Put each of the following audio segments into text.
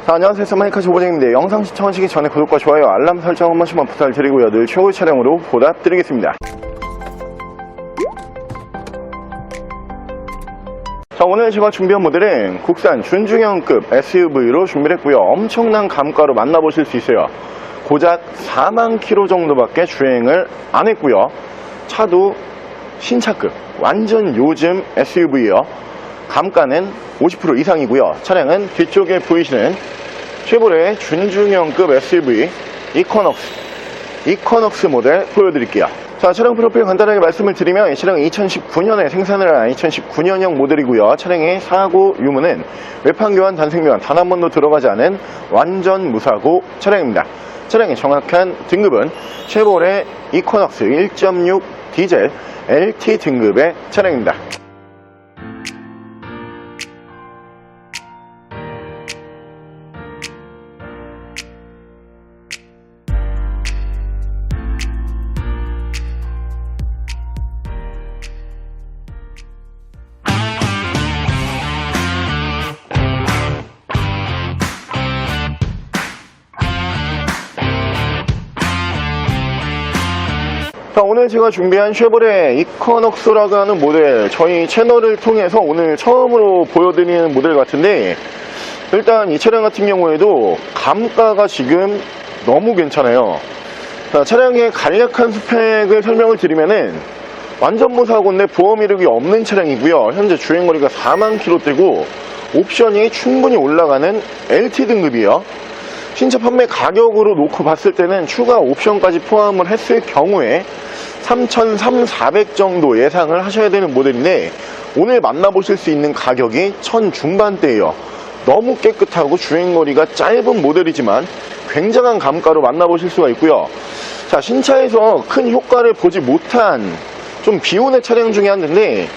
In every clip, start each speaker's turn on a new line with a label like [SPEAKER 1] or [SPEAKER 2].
[SPEAKER 1] 안녕하세요. 마이카즈 보정입니다. 영상 시청하시기 전에 구독과 좋아요, 알람 설정 한 번씩만 부탁드리고요. 늘 최고의 차량으로 보답드리겠습니다. 자, 오늘 제가 준비한 모델은 국산 준중형급 SUV로 준비를 했고요. 엄청난 감가로 만나보실 수 있어요. 고작 4만 킬로 정도밖에 주행을 안 했고요. 차도 신차급, 완전 요즘 SUV예요. 감가는 50% 이상이고요. 차량은 뒤쪽에 보이시는 쉐보레 준중형급 SUV 이코넉스 모델 보여드릴게요. 자, 차량 프로필 간단하게 말씀을 드리면 이 차량은 2019년에 생산을 한 2019년형 모델이고요. 차량의 사고 유무는 외판 교환, 단색 교환 단 한 번도 들어가지 않은 완전 무사고 차량입니다. 차량의 정확한 등급은 쉐보레 이코넉스 1.6 디젤 LT 등급의 차량입니다. 자, 오늘 제가 준비한 쉐보레 이코넉스라고 하는 모델, 저희 채널을 통해서 오늘 처음으로 보여드리는 모델 같은데, 일단 이 차량 같은 경우에도 감가가 지금 너무 괜찮아요. 자, 차량의 간략한 스펙을 설명을 드리면은 완전 무사고인데 보험 이력이 없는 차량이고요. 현재 주행거리가 4만 킬로대고 옵션이 충분히 올라가는 LT 등급이에요. 신차 판매 가격으로 놓고 봤을 때는 추가 옵션까지 포함을 했을 경우에 3,400 정도 예상을 하셔야 되는 모델인데, 오늘 만나보실 수 있는 가격이 1,000 중반대예요. 너무 깨끗하고 주행거리가 짧은 모델이지만 굉장한 감가로 만나보실 수가 있고요. 자, 신차에서 큰 효과를 보지 못한 좀 비운의 차량 중에 하나인데,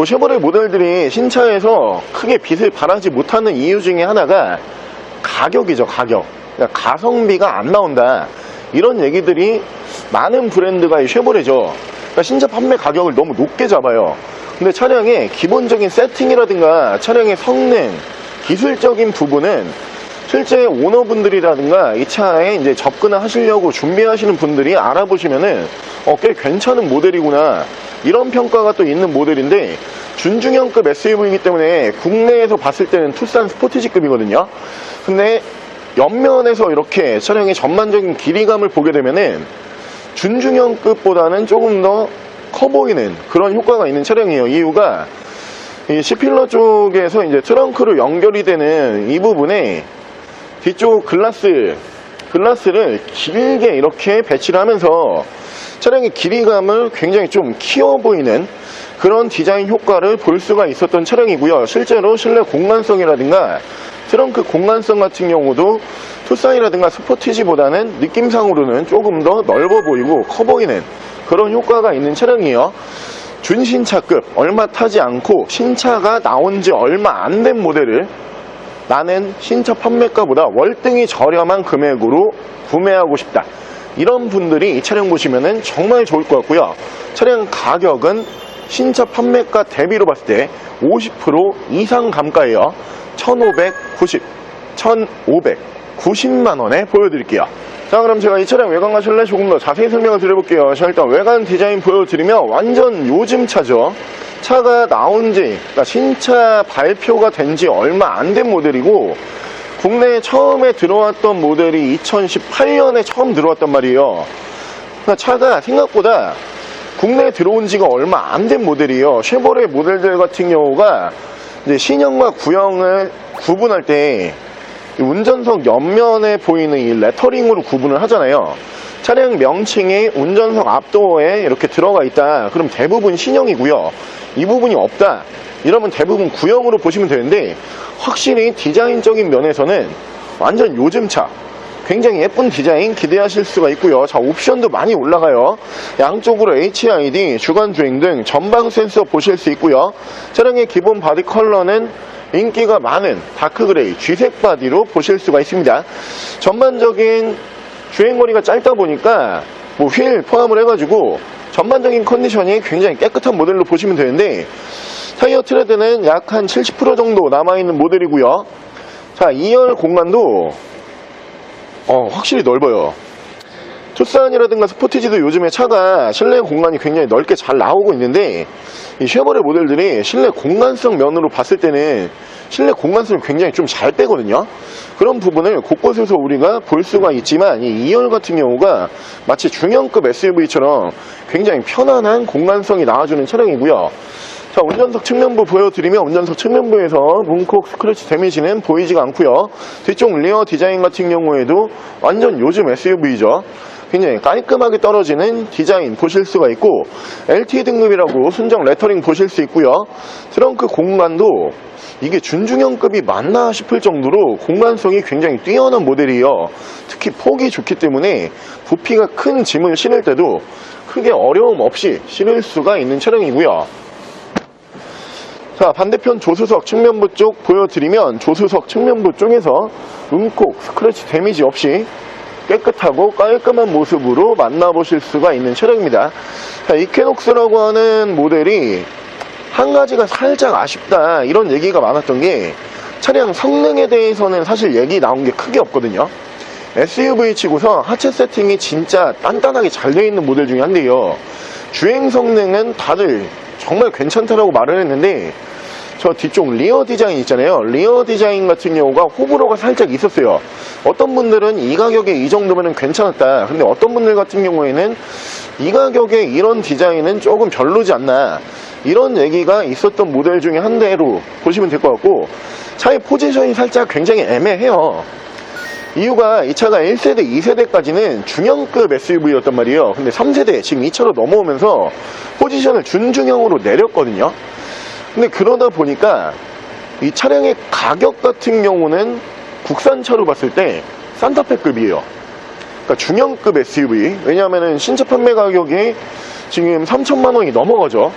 [SPEAKER 1] 쉐보레 모델들이 신차에서 크게 빛을 발하지 못하는 이유 중에 하나가 가격이죠. 가격. 그러니까 가성비가 안 나온다, 이런 얘기들이 많은 브랜드가 이 쉐보레죠. 그러니까 신차 판매 가격을 너무 높게 잡아요. 근데 차량의 기본적인 세팅이라든가 차량의 성능, 기술적인 부분은 실제 오너분들이라든가 이 차에 이제 접근을 하시려고 준비하시는 분들이 알아보시면은 꽤 괜찮은 모델이구나, 이런 평가가 또 있는 모델인데, 준중형급 SUV이기 때문에 국내에서 봤을 때는 투싼 스포티지급이거든요. 근데 옆면에서 이렇게 차량의 전반적인 길이감을 보게 되면은 준중형급보다는 조금 더 커 보이는 그런 효과가 있는 차량이에요. 이유가 이 C필러 쪽에서 이제 트렁크로 연결이 되는 이 부분에 뒤쪽 글라스를 길게 이렇게 배치를 하면서 차량의 길이감을 굉장히 좀 키워 보이는 그런 디자인 효과를 볼 수가 있었던 차량이고요. 실제로 실내 공간성이라든가 트렁크 공간성 같은 경우도 투싼이라든가 스포티지보다는 느낌상으로는 조금 더 넓어 보이고 커 보이는 그런 효과가 있는 차량이에요. 준신차급, 얼마 타지 않고 신차가 나온 지 얼마 안 된 모델을 나는 신차 판매가보다 월등히 저렴한 금액으로 구매하고 싶다, 이런 분들이 이 차량 보시면은 정말 좋을 것 같고요. 차량 가격은 신차 판매가 대비로 봤을 때 50% 이상 감가예요. 1,590만원에 보여드릴게요. 자, 그럼 제가 이 차량 외관과 실내 조금 더 자세히 설명을 드려볼게요. 자, 일단 외관 디자인 보여드리면 완전 요즘 차죠. 차가 나온지, 그러니까 신차 발표가 된 지 얼마 안 된 모델이고, 국내에 처음에 들어왔던 모델이 2018년에 처음 들어왔단 말이에요. 그러니까 차가 생각보다 국내에 들어온 지가 얼마 안 된 모델이에요. 쉐보레 모델들 같은 경우가 이제 신형과 구형을 구분할 때 운전석 옆면에 보이는 이 레터링으로 구분을 하잖아요. 차량 명칭이 운전석 앞도어에 이렇게 들어가 있다, 그럼 대부분 신형이고요. 이 부분이 없다, 이러면 대부분 구형으로 보시면 되는데, 확실히 디자인적인 면에서는 완전 요즘 차, 굉장히 예쁜 디자인 기대하실 수가 있고요. 자, 옵션도 많이 올라가요. 양쪽으로 HID, 주간주행 등 전방 센서 보실 수 있고요. 차량의 기본 바디 컬러는 인기가 많은 다크그레이, 쥐색 바디로 보실 수가 있습니다. 전반적인 주행거리가 짧다 보니까 휠 포함을 해가지고 전반적인 컨디션이 굉장히 깨끗한 모델로 보시면 되는데, 타이어 트레드는 약 한 70% 정도 남아있는 모델이고요. 자, 2열 공간도 확실히 넓어요. 투싼이라든가 스포티지도 요즘에 차가 실내 공간이 굉장히 넓게 잘 나오고 있는데, 이 쉐보레 모델들이 실내 공간성 면으로 봤을 때는 실내 공간성을 굉장히 좀 잘 빼거든요. 그런 부분을 곳곳에서 우리가 볼 수가 있지만, 이 2열 같은 경우가 마치 중형급 SUV처럼 굉장히 편안한 공간성이 나와주는 차량이고요. 자, 운전석 측면부 보여드리면, 운전석 측면부에서 문콕 스크래치 데미지는 보이지가 않고요. 뒤쪽 리어 디자인 같은 경우에도 완전 요즘 SUV죠. 굉장히 깔끔하게 떨어지는 디자인 보실 수가 있고, LT 등급이라고 순정 레터링 보실 수 있고요. 트렁크 공간도 이게 준중형급이 맞나 싶을 정도로 공간성이 굉장히 뛰어난 모델이에요. 특히 폭이 좋기 때문에 부피가 큰 짐을 실을 때도 크게 어려움 없이 실을 수가 있는 차량이고요. 자, 반대편 조수석 측면부 쪽 보여드리면, 조수석 측면부 쪽에서 문콕 스크래치 데미지 없이 깨끗하고 깔끔한 모습으로 만나보실 수가 있는 차량입니다. 자, 이퀘녹스라고 하는 모델이 한 가지가 살짝 아쉽다, 이런 얘기가 많았던 게, 차량 성능에 대해서는 사실 얘기 나온 게 크게 없거든요. SUV 치고서 하체 세팅이 진짜 단단하게 잘 되어 있는 모델 중에 한데요, 주행 성능은 다들 정말 괜찮다라고 말을 했는데, 저 뒤쪽 리어 디자인 있잖아요. 리어 디자인 같은 경우가 호불호가 살짝 있었어요. 어떤 분들은 이 가격에 이 정도면 괜찮았다, 근데 어떤 분들 같은 경우에는 이 가격에 이런 디자인은 조금 별로지 않나, 이런 얘기가 있었던 모델 중에 한 대로 보시면 될 것 같고, 차의 포지션이 살짝 굉장히 애매해요. 이유가 이 차가 1세대, 2세대까지는 중형급 SUV였단 말이에요. 근데 3세대, 지금 2차로 넘어오면서 포지션을 준중형으로 내렸거든요. 근데 그러다 보니까 이 차량의 가격 같은 경우는 국산차로 봤을 때 산타페급이에요. 그러니까 중형급 SUV. 왜냐하면 신차 판매 가격이 지금 3천만 원이 넘어가죠.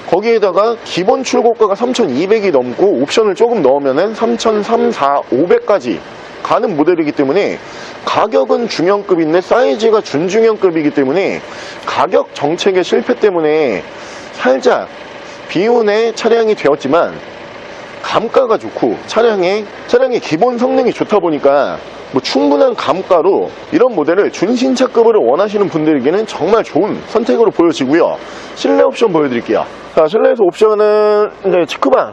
[SPEAKER 1] 거기에다가 기본 출고가가 3,200이 넘고 옵션을 조금 넣으면은 3,300, 500까지 가는 모델이기 때문에 가격은 중형급인데 사이즈가 준중형급이기 때문에 가격 정책의 실패 때문에 살짝 비운의 차량이 되었지만, 감가가 좋고 차량의 기본 성능이 좋다 보니까 뭐 충분한 감가로 이런 모델을 준신차급으로 원하시는 분들에게는 정말 좋은 선택으로 보여지고요. 실내 옵션 보여드릴게요. 자, 실내에서 옵션은 이제 치크방,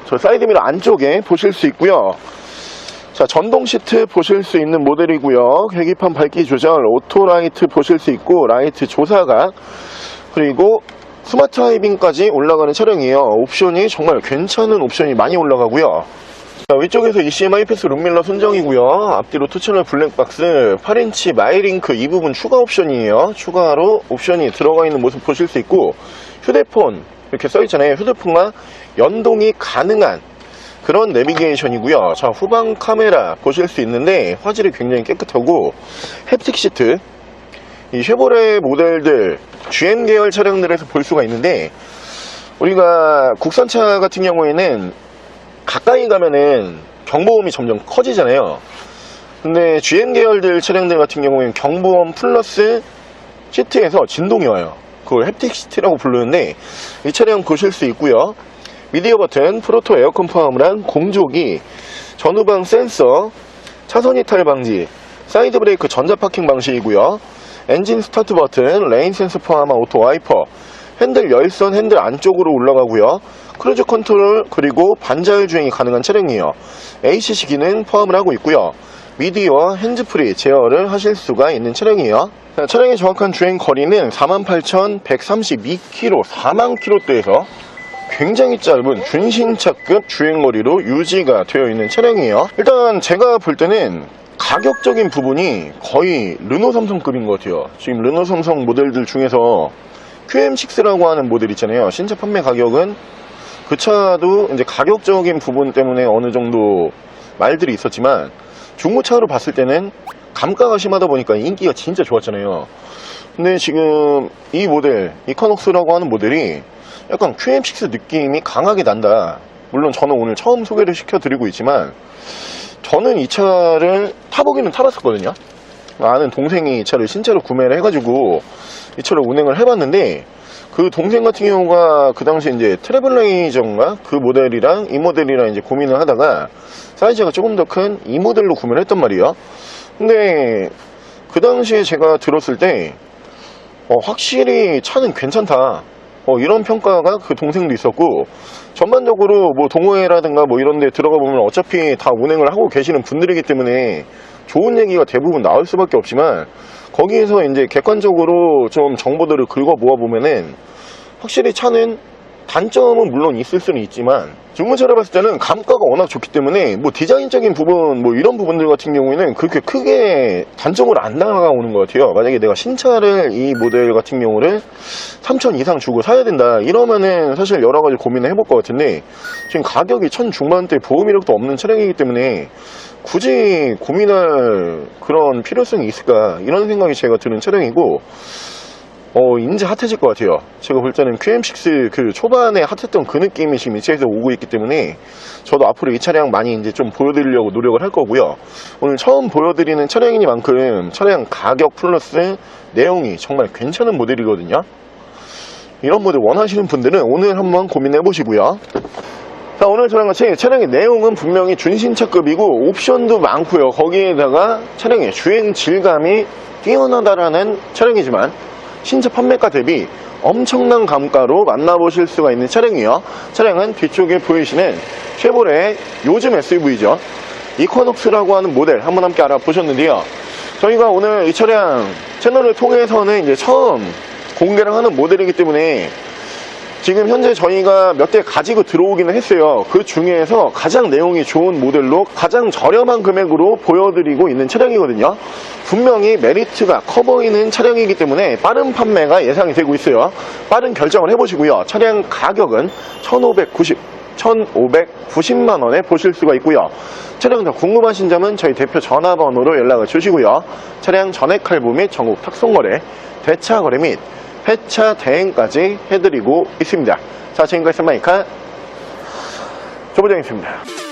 [SPEAKER 1] 저 사이드미러 안쪽에 보실 수 있고요. 자, 전동 시트 보실 수 있는 모델이고요. 계기판 밝기 조절, 오토 라이트 보실 수 있고, 라이트 조사각, 그리고 스마트 하이빔까지 올라가는 차량이에요. 옵션이 정말 괜찮은 옵션이 많이 올라가고요. 자, 위쪽에서 ECM 하이패스 룸밀러 순정이고요. 앞뒤로 2채널 블랙박스, 8인치 마이링크, 이 부분 추가 옵션이에요. 추가로 옵션이 들어가 있는 모습 보실 수 있고, 휴대폰 이렇게 써있잖아요. 휴대폰과 연동이 가능한 그런 내비게이션이고요. 자, 후방 카메라 보실 수 있는데 화질이 굉장히 깨끗하고, 햅틱 시트, 이 쉐보레 모델들 GM 계열 차량들에서 볼 수가 있는데, 우리가 국산차 같은 경우에는 가까이 가면은 경보음이 점점 커지잖아요. 근데 GM 계열들 차량들 같은 경우에는 경보음 플러스 시트에서 진동이 와요. 그걸 햅틱 시트라고 부르는데, 이 차량 보실 수 있고요. 미디어 버튼, 프로토 에어컨 포함을 한 공조기, 전후방 센서, 차선 이탈 방지, 사이드 브레이크 전자 파킹 방식이고요. 엔진 스타트 버튼, 레인 센서 포함한 오토 와이퍼, 핸들 열선, 핸들 안쪽으로 올라가고요. 크루즈 컨트롤, 그리고 반자율 주행이 가능한 차량이에요. ACC 기능 포함을 하고 있고요. 미디어, 핸즈프리 제어를 하실 수가 있는 차량이에요. 자, 차량의 정확한 주행 거리는 48,132km, 40,000km대에서 굉장히 짧은 준신차급 주행거리로 유지가 되어 있는 차량이에요. 일단 제가 볼 때는 가격적인 부분이 거의 르노 삼성급인 것 같아요. 지금 르노 삼성 모델들 중에서 QM6라고 하는 모델 있잖아요. 신차 판매 가격은 그 차도 이제 가격적인 부분 때문에 어느 정도 말들이 있었지만, 중고차로 봤을 때는 감가가 심하다 보니까 인기가 진짜 좋았잖아요. 근데 지금 이 모델, 이쿼녹스라고 하는 모델이 약간 QM6 느낌이 강하게 난다. 물론 저는 오늘 처음 소개를 시켜드리고 있지만, 저는 이 차를 타보기는 타봤었거든요. 아는 동생이 이 차를 신차로 구매를 해가지고 이 차를 운행을 해봤는데, 그 동생 같은 경우가 그 당시 이제 트래블레이저인가 그 모델이랑 이 모델이랑 이제 고민을 하다가 사이즈가 조금 더 큰 이 모델로 구매를 했단 말이에요. 근데 그 당시에 제가 들었을 때 확실히 차는 괜찮다, 이런 평가가 그 동생도 있었고, 전반적으로 뭐 동호회라든가 뭐 이런 데 들어가 보면 어차피 다 운행을 하고 계시는 분들이기 때문에 좋은 얘기가 대부분 나올 수밖에 없지만, 거기에서 이제 객관적으로 좀 정보들을 긁어 모아 보면은 확실히 차는 단점은 물론 있을 수는 있지만, 중고차를 봤을 때는 감가가 워낙 좋기 때문에 뭐 디자인적인 부분 뭐 이런 부분들 같은 경우에는 그렇게 크게 단점으로 안 다가오는 것 같아요. 만약에 내가 신차를 이 모델 같은 경우를 3천 이상 주고 사야 된다 이러면은 사실 여러 가지 고민을 해볼 것 같은데, 지금 가격이 1,000 중반대, 보험 이력도 없는 차량이기 때문에 굳이 고민할 그런 필요성이 있을까, 이런 생각이 제가 드는 차량이고, 이제 핫해질 것 같아요. 제가 볼 때는 QM6 그 초반에 핫했던 그 느낌이 지금 이차에서 오고 있기 때문에 저도 앞으로 이 차량 많이 이제 좀 보여드리려고 노력을 할 거고요. 오늘 처음 보여드리는 차량이니만큼 차량 가격 플러스 내용이 정말 괜찮은 모델이거든요. 이런 모델 원하시는 분들은 오늘 한번 고민해 보시고요. 자, 오늘 저랑 같이 차량의 내용은 분명히 준신차급이고 옵션도 많고요. 거기에다가 차량의 주행 질감이 뛰어나다라는 차량이지만 신차 판매가 대비 엄청난 감가로 만나보실 수가 있는 차량이에요. 차량은 뒤쪽에 보이시는 쉐보레 요즘 SUV죠. 이코녹스라고 하는 모델 한번 함께 알아보셨는데요. 저희가 오늘 이 차량 채널을 통해서는 이제 처음 공개를 하는 모델이기 때문에 지금 현재 저희가 몇 대 가지고 들어오기는 했어요. 그 중에서 가장 내용이 좋은 모델로 가장 저렴한 금액으로 보여드리고 있는 차량이거든요. 분명히 메리트가 커 보이는 차량이기 때문에 빠른 판매가 예상이 되고 있어요. 빠른 결정을 해보시고요. 차량 가격은 1,590만 원에 보실 수가 있고요. 차량 더 궁금하신 점은 저희 대표 전화번호로 연락을 주시고요. 차량 전액 할부 및 전국 탁송거래, 대차 거래 및 회차 대행까지 해드리고 있습니다. 자, 지금까지 마이카 조부장이었습니다.